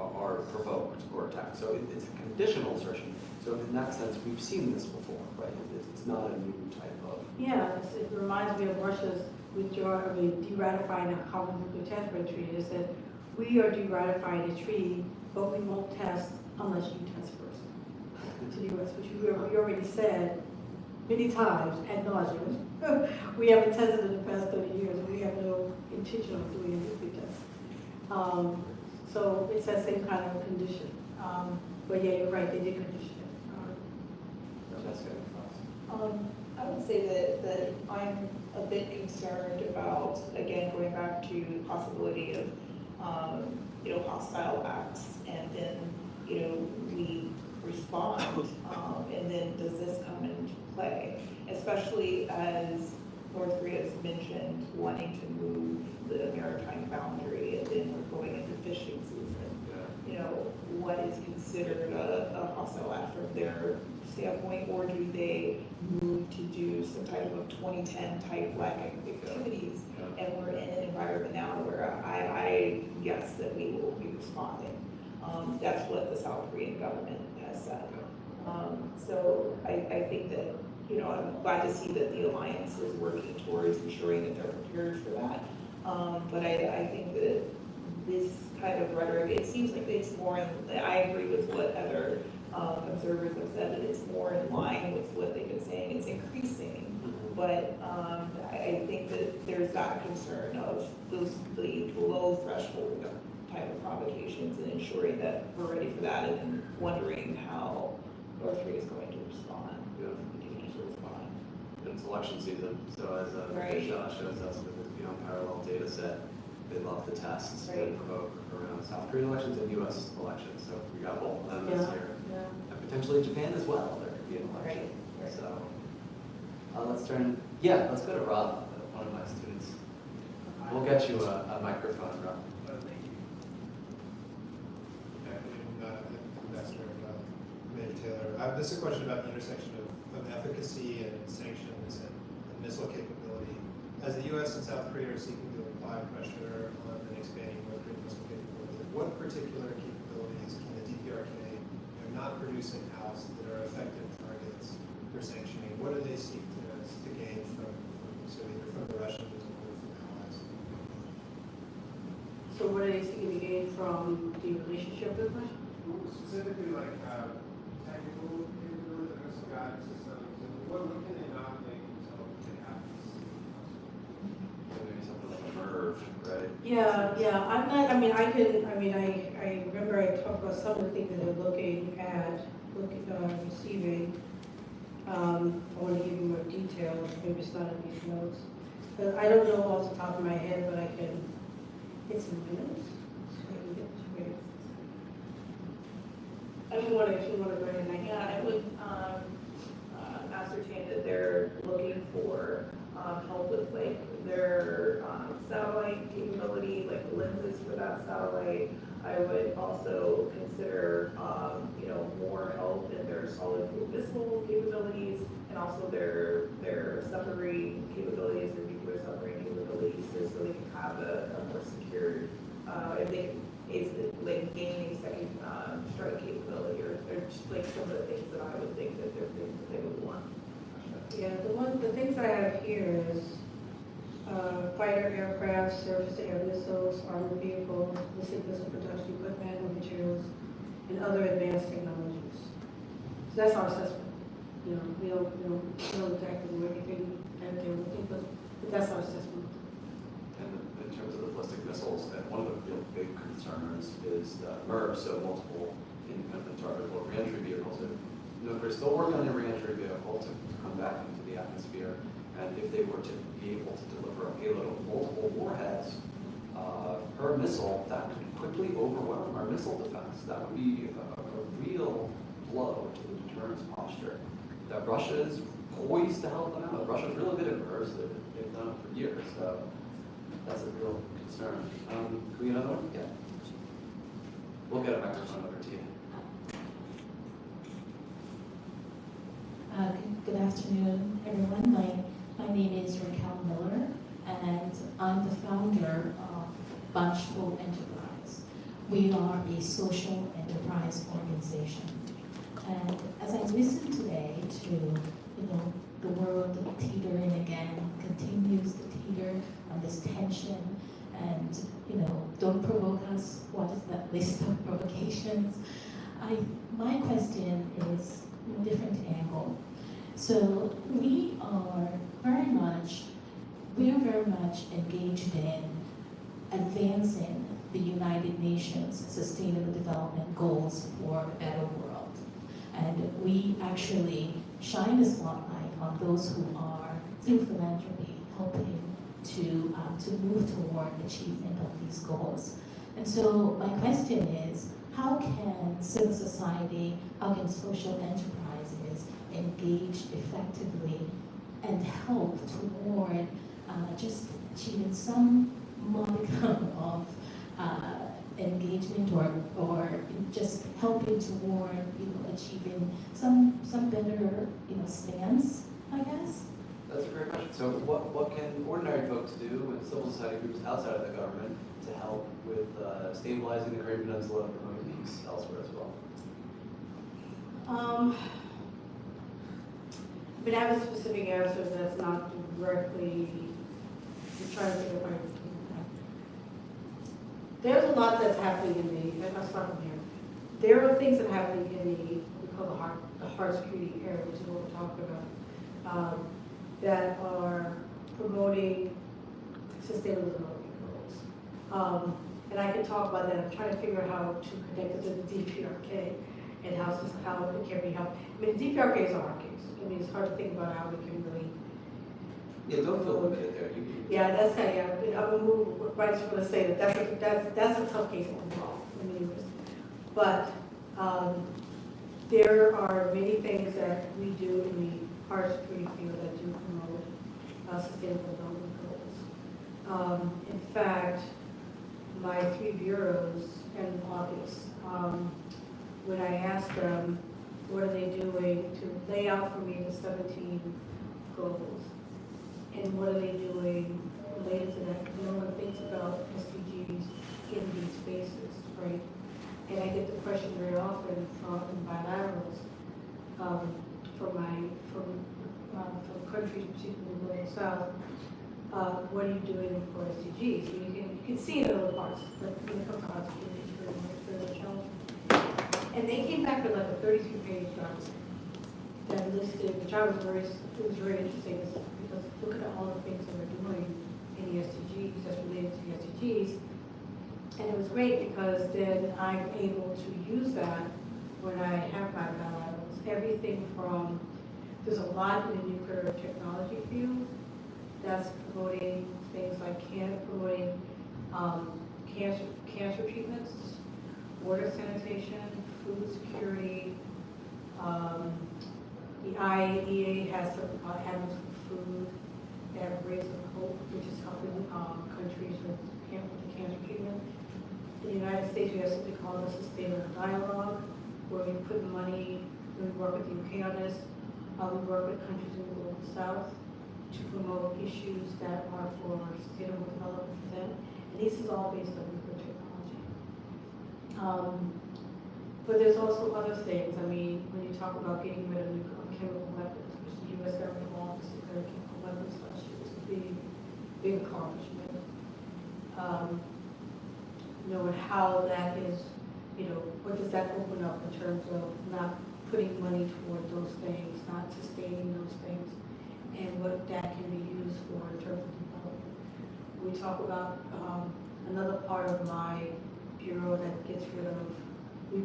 are provoked or attacked. So it's a conditional assertion. So in that sense, we've seen this before, right? It's not a new type of... Yeah, it reminds me of Russia's de-ratifying the Common Nuclear Test Ban Treaty. It said, we are de-ratifying the treaty, but we won't test unless you test first. To the U.S., which we already said many times ad nauseum. We haven't tested in the past 30 years, and we have no intention of doing a nuclear test. So it's that same kind of condition. But yeah, you're right, they did condition it. Jessica, thoughts? I would say that I'm a bit concerned about, again, going back to the possibility of, hostile acts, and then, we respond, and then does this come into play? Especially as North Korea has mentioned wanting to move the maritime boundary, and then we're going into fishing season. What is considered a hostile act from their standpoint, or do they move to do some type of 2010 type black activities? And we're in an environment now where I guess that we will be responding. That's what the South Korean government has said. So I think that, I'm glad to see that the alliance is working towards ensuring that they're prepared for that. But I think that this kind of rhetoric, it seems like it's more, I agree with what other observers have said, that it's more in line with what they've been saying. It's increasing, but I think that there's that concern of the low threshold type of provocations, and ensuring that we're ready for that, and then wondering how North Korea is going to respond. Continue to respond. It's election season, so as Right. shows us with the unparalleled data set, they love the tests that Right. provoke around South Korean elections and U.S. elections. So we got both of them this year. Yeah. And potentially Japan as well, there could be an election. Right. So let's go to Rob, one of my students. We'll get you a microphone, Rob. Thank you. Good afternoon, Ambassador Commander Taylor. This is a question about the intersection of efficacy and sanctions and missile capability. As the U.S. and South Korea are seeking to apply pressure on an expanding North Korean missile capability, what particular capabilities can the DPRK not produce in-house that are effective targets for sanctioning? What do they seek to gain from either from the Russians or from allies? So what are they seeking to gain from the relationship with Russia? Specifically, like technical capabilities, like missile guidance systems, and what can they not make until they have this? Maybe something like a MERV, right? Yeah, I'm not, I remember I talked about some of the things that they're looking at, receiving. I want to give you more details, maybe it's not in these notes. But I don't know off the top of my head, but I can, it's in minutes. If you want to go ahead and Yeah, I would ascertain that they're looking for help with like their satellite capability, like lenses for that satellite. I would also consider, more help in their solid fuel missile capabilities, and also their submarine capabilities, their nuclear submarine capabilities, so they can have a more secured, if they can, is like gaining a second strike capability, or just like some of the things that I would think that they're things that they would want. Yeah, the things I have here is fighter aircraft, surface-to-air missiles, armored vehicles, missile production equipment and materials, and other advanced technologies. So that's our assessment. We don't know exactly everything that they're looking for, but that's our assessment. And in terms of the ballistic missiles, one of the real big concerns is MERV, so multiple independent targetable reentry vehicles. They're still working on a reentry vehicle to come back into the atmosphere, and if they were to be able to deliver a payload of multiple warheads per missile, that could quickly overwhelm our missile defense. That would be a real blow to the deterrence posture that Russia is poised to help them out. Russia's really good at MERVs. They've done it for years, so that's a real concern. Can we get another one? Yeah. We'll get a microphone over to you. Good afternoon, everyone. My name is Raquel Miller, and I'm the founder of Bunchful Enterprise. We are a social enterprise organization. And as I listen today to, the world teetering again, continues to teeter on this tension, and, don't provoke us, what is that list of provocations? My question is a different angle. So we are very much engaged in advancing the United Nations Sustainable Development Goals for a better world. And we actually shine the spotlight on those who are, through philanthropy, helping to move toward achievement of these goals. And so my question is, how can civil society, how can social enterprises engage effectively and help toward just achieving some modicum of engagement or just helping toward achieving some better stance, I guess? That's a great question. So what can ordinary folks do with civil society groups outside of the government to help with stabilizing the Korean Peninsula and promoting peace elsewhere as well? I mean, I have a specific answer that's not directly, I'm trying to think of my, there's a lot that's happening in the, let's start from here. There are things that are happening in the, we call the hard security area, which is what we're talking about, that are promoting sustainable development goals. And I can talk about that. I'm trying to figure out how to connect it to the DPRK and how it can be helped. I mean, the DPRK is a hard case. I mean, it's hard to think about how we can really. Yeah, don't feel limited there. Yeah, that's kind of, yeah. I just want to say that that's a tough case overall. I mean, but there are many things that we do in the hard security field that do promote sustainable development goals. In fact, my 3 bureaus in August, when I asked them what are they doing to lay out for me the 17 goals, and what are they doing related to that? No one thinks about SDGs in these spaces, right? And I get the question very often from bilaterals, from countries, particularly the Global South. What are you doing for SDGs? You can see it in other parts, but when it comes to hard security, it's very challenging. And they came back with like a 32-page document that listed, which it was very interesting, because look at all the things that we're doing in the SDGs that's related to the SDGs. And it was great because then I'm able to use that when I have my bilaterals. Everything from, there's a lot in the nuclear technology field that's promoting things like promoting cancer treatments, water sanitation, food security. The IAEA has something called Animals for Food. They have Rays of Hope, which is helping countries with the cancer treatment. In the United States, we have something called the Sustainable Dialogue, where we put money, we work with the UK on this, we work with countries in the Global South to promote issues that are for sustainable development for them. And this is all based on nuclear technology. But there's also other things. I mean, when you talk about getting rid of chemical weapons, which the U.S. government launched declared chemical weapons last year, was a big accomplishment. And how that is, what does that open up in terms of not putting money toward those things, not sustaining those things, and what that can be used for in terms of development. We talk about another part of my bureau that gets rid of, the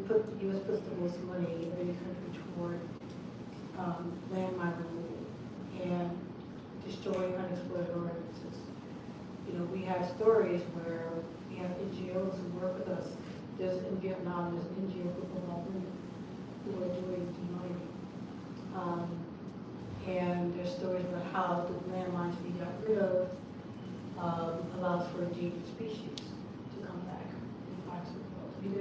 U.S. puts the most money in any country toward landmine removal and destroying unexploded ordnances. We have stories where we have NGOs who work with us. There's in Vietnam, there's an NGO group of all women who are doing demining. And there's stories about how the landmines we got rid of allows for endangered species to come back in parts of the world. I mean,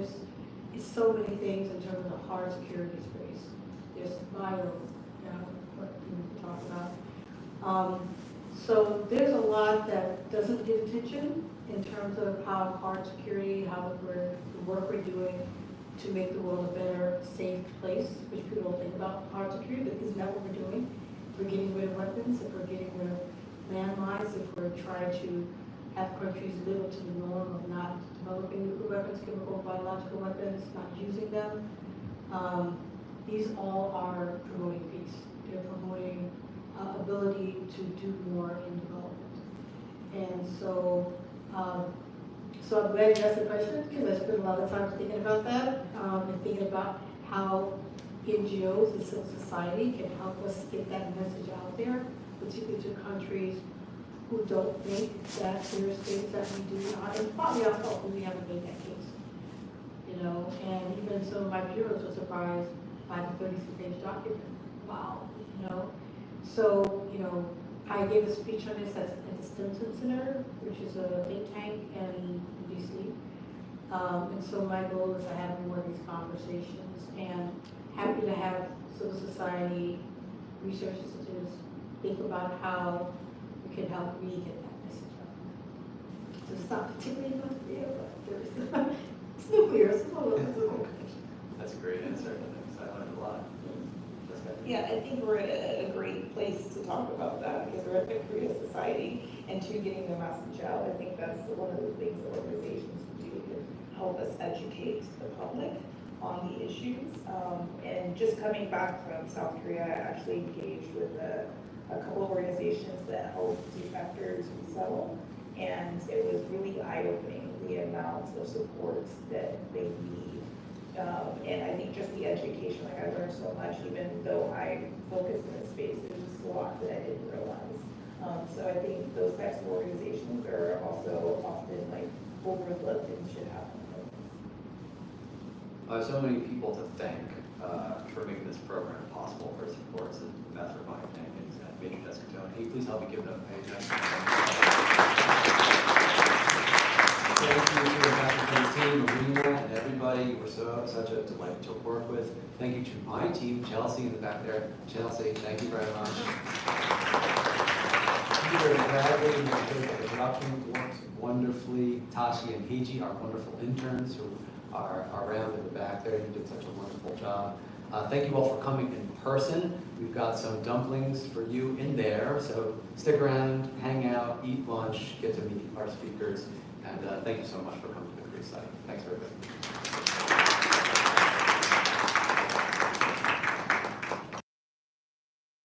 it's so many things in terms of the hard security space. There's bio, what we talk about. So there's a lot that doesn't get attention in terms of how hard security, the work we're doing to make the world a better, safe place, which people don't think about hard security, but isn't that what we're doing? If we're getting rid of weapons, if we're getting rid of landmines, if we're trying to have countries live up to the norm of not developing nuclear weapons, chemical, biological weapons, not using them, these all are promoting peace. They're promoting ability to do more in development. And so So I'm glad you asked the question, because I spent a lot of time thinking about that, and thinking about how NGOs and civil society can help us get that message out there, particularly to countries who don't think that there's things that we do not, and probably our fault, we haven't made that case. You know, and even some of my bureaus were surprised by the 33-page document. Wow, you know. So, you know, I gave a speech on this at the Stimson Center, which is a think tank in DC. And so my goal is to have more of these conversations, and happy to have civil society research institutes think about how we can help me get that message out. So it's not particularly nuclear, but there's it's nuclear, it's a little. That's a great answer. Thanks. I learned a lot. Yeah, I think we're at a great place to talk about that because we're at the Korea Society and to getting the message out. I think that's one of the things that organizations do to help us educate the public on the issues. And just coming back from South Korea, I actually engaged with a couple of organizations that help defectors resettle. And it was really eye-opening, the amount of support that they need. And I think just the education, like I learned so much, even though I focused in this space, there's just a lot that I didn't realize. So I think those types of organizations are also often like overlooked and should have So many people to thank for making this program possible. First, of course, Ambassador Mike Jenkins and Major Jessica Tone. Can you please help me give them a page? Thank you to the Ambassador team, Marina, and everybody. You were such a delight to work with. Thank you to my team, Chelsea in the back there. Chelsea, thank you very much. Peter and Bradley, make sure that the production works wonderfully. Tashi and Heiji, our wonderful interns who are around in the back there. You did such a wonderful job. Thank you all for coming in person. We've got some dumplings for you in there, so stick around, hang out, eat lunch, get to meet our speakers, and thank you so much for coming to the Korea Society. Thanks, everybody.